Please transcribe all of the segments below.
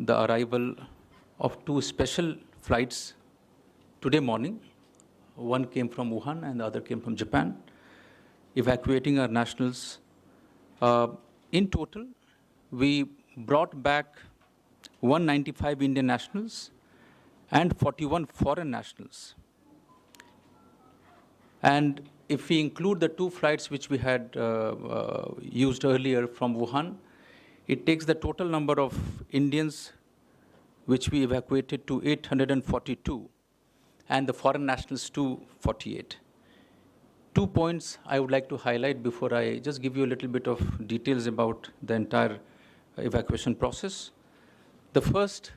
the arrival of two special flights today morning. One came from Wuhan and the other came from Japan, evacuating our nationals. In total, we brought back 195 Indian nationals and 41 foreign nationals. And if we include the two flights which we had used earlier from Wuhan, it takes the total number of Indians which we evacuated to 842 and the foreign nationals to 48. 2 points I would like to highlight before I just give you a little bit of details about the entire evacuation process. The first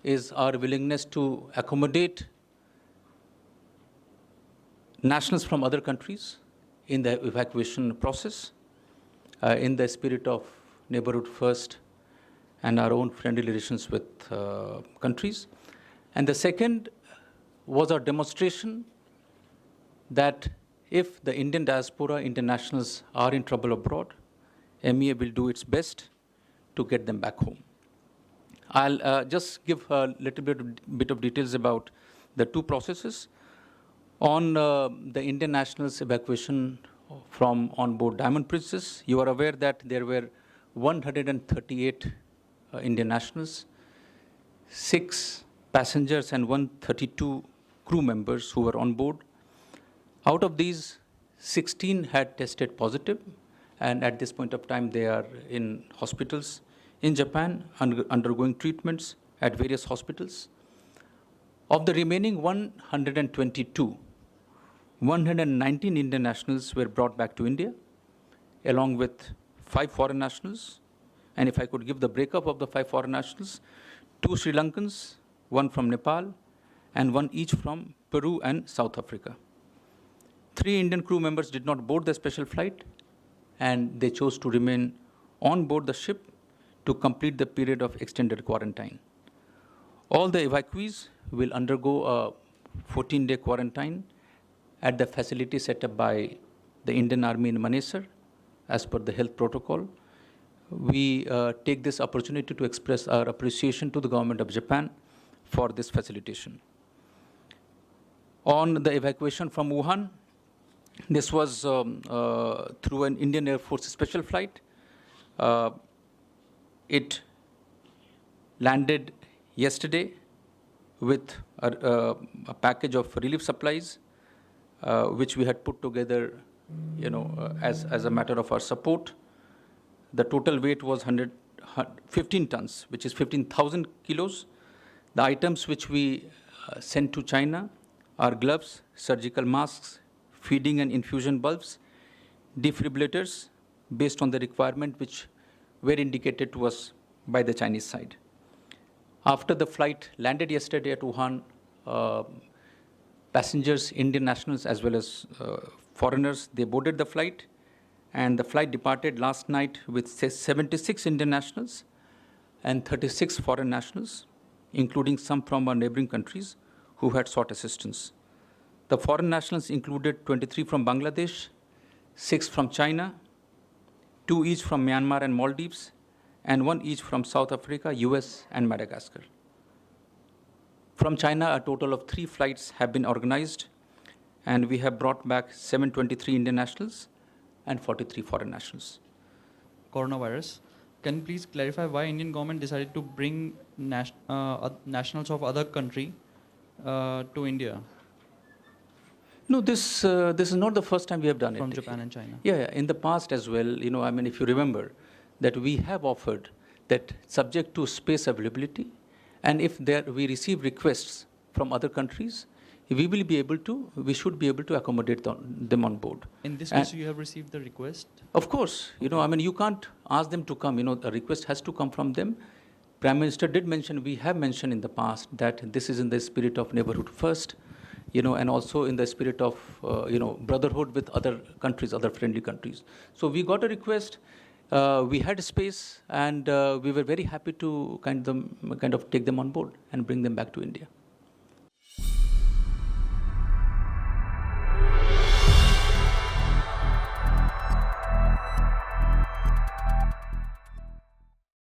is our willingness to accommodate nationals from other countries in the evacuation process in the spirit of neighborhood first and our own friendly relations with countries. And the second was our demonstration that if the Indian diaspora, internationals are in trouble abroad, MEA will do its best to get them back home. I'll just give a little bit of details about the two processes. On the Indian nationals evacuation from on board Diamond Princess, you are aware that there were 138 Indian nationals, 6 passengers and 132 crew members who were on board. Out of these, 16 had tested positive, and at this point of time, they are in hospitals in Japan, undergoing treatments at various hospitals. Of the remaining 122, 119 Indian nationals were brought back to India, along with 5 foreign nationals. And if I could give the breakup of the 5 foreign nationals, 2 Sri Lankans, 1 from Nepal, and 1 each from Peru and South Africa. 3 Indian crew members did not board the special flight, and they chose to remain on board the ship to complete the period of extended quarantine. All the evacuees will undergo a 14-day quarantine at the facility set up by the Indian Army in Manesar as per the health protocol. We take this opportunity to express our appreciation to the government of Japan for this facilitation. On the evacuation from Wuhan, this was through an Indian Air Force special flight. It landed yesterday with a package of relief supplies, which we had put together, as a matter of our support. The total weight was 15 tons, which is 15,000 kilos. The items which we sent to China are gloves, surgical masks, feeding and infusion bulbs, defibrillators, based on the requirement which were indicated to us by the Chinese side. After the flight landed yesterday at Wuhan, passengers, Indian nationals as well as foreigners, they boarded the flight, and the flight departed last night with 76 Indian nationals and 36 foreign nationals, including some from our neighboring countries who had sought assistance. The foreign nationals included 23 from Bangladesh, 6 from China, 2 each from Myanmar and Maldives, and 1 each from South Africa, US and Madagascar. From China, a total of 3 flights have been organized, and we have brought back 723 Indian nationals and 43 foreign nationals. Coronavirus. Can you please clarify why Indian government decided to bring nationals of other country to India? No, this is not the first time we have done it. From Japan and China? Yeah, in the past as well, if you remember, that we have offered that subject to space availability, and if we receive requests from other countries, we should be able to accommodate them on board. In this case, you have received the request? Of course, you can't ask them to come, a request has to come from them. Prime Minister did mention, we have mentioned in the past that this is in the spirit of neighborhood first, and also in the spirit of, brotherhood with other countries, other friendly countries. So we got a request, we had space, and we were very happy to kind of take them on board and bring them back to India.